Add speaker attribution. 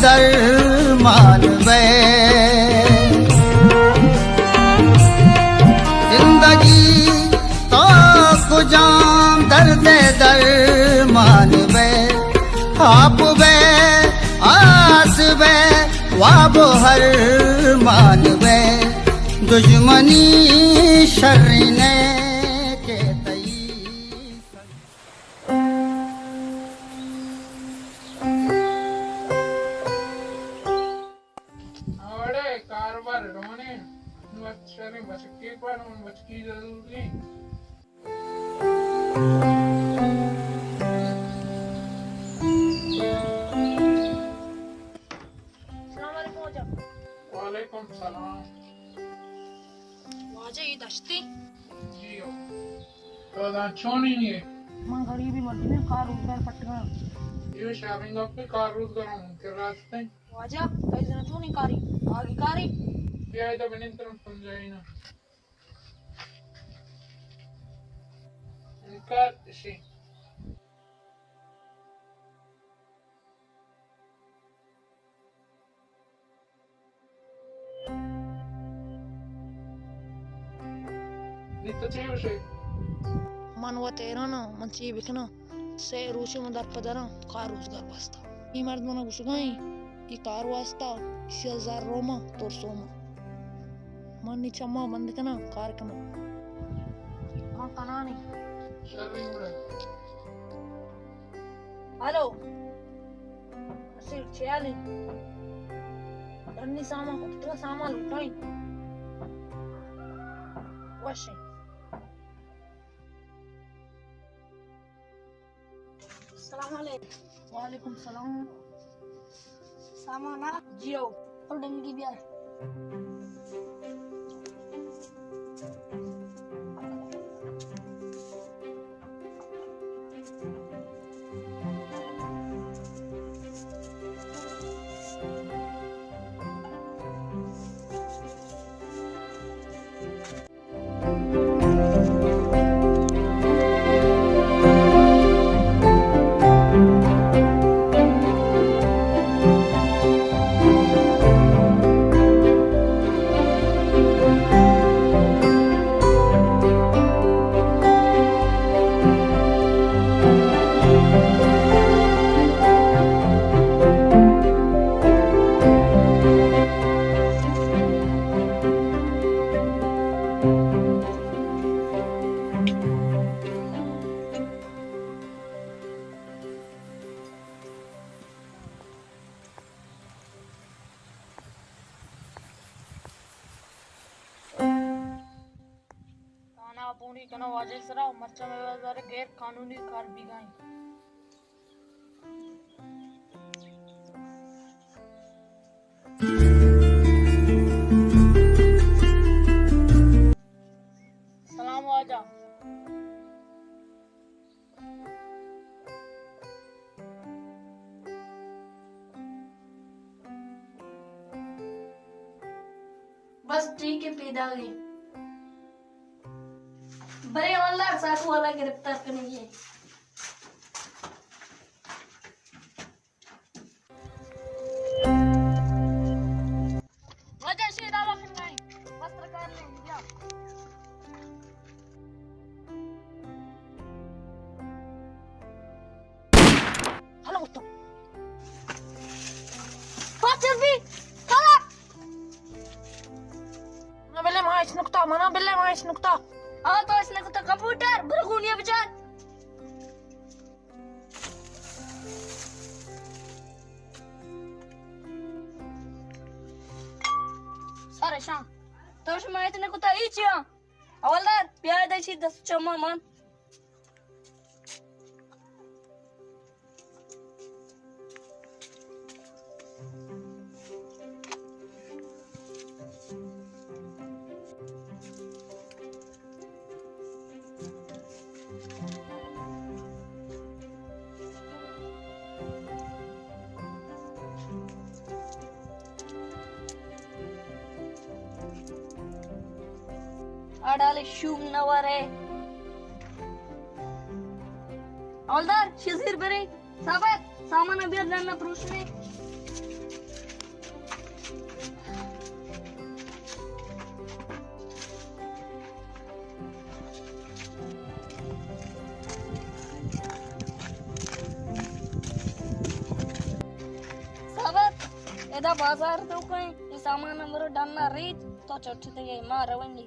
Speaker 1: दर मानवे जिंदगी तो कुजाम दर्द दर मानवे आप वे आस वे वाबो हर मानवे दुश्मनी शर्रिने के तई
Speaker 2: आवड़े कारबार रोने नुअच्छरे बचके पर उन बचकी जरूरी वालेकुम सलाम
Speaker 3: वाजे ये दश्ती
Speaker 2: जियो तो दा छोनी नहीं
Speaker 3: मां गरीबी मर्दी ने कार रोजगार पटना
Speaker 2: ये शॉपिंग अप पे कार रोज करा के रास्ते
Speaker 3: वाजा कई दिन तो नहीं कारी आगे कारी
Speaker 2: ये तो मैंने तरफ समझाई ना इनका शी तो चाहिए उसे
Speaker 3: मन वो तेरा ना मन चाहिए बिकना से रूसी में दर पदरा कार रोजगार वास्ता ये मर्द मना कुछ गई ये कार वास्ता 80,000 रोमा तोर सोमा मन नी चम्मा मन दिखना कार कना मां कना नहीं
Speaker 2: शर्री मुड़े
Speaker 3: हेलो सिर्फ चैलेंज अन्नी सामान को कितना सामान लुटाई वशे वालेकुम सलाम सामाना जियो और डंगी बियार पूरी कना वाजे सरा मर्चा में बाजार गैर कानूनी कार बिगाई सलाम वाजा
Speaker 4: बस ठीक है पैदा गई बड़े हवलदार साधु वाला गिरफ्तार करेंगे
Speaker 3: वजह से दावा फिरगाई पत्रकार ने दिया हेलो दोस्तों पाचर भी चला ना बिल्ले माइस नुक्ता मना बिल्ले माइस नुक्ता
Speaker 4: हाँ तो इसने तो कंप्यूटर बुरगुनिया बिचार सारे शाम तो उसमें इतने कुत्ता ही चिया हवलदार प्यार देसी 10 चम्मा मान आडाले शुभ नवारे हवलदार शिजीर बरे साबत सामान अभी अदलाना पुरुष में सीधा बाजार तो कहीं ये सामान नंबर डालना रीत तो चौथी तो ये मार रवंडी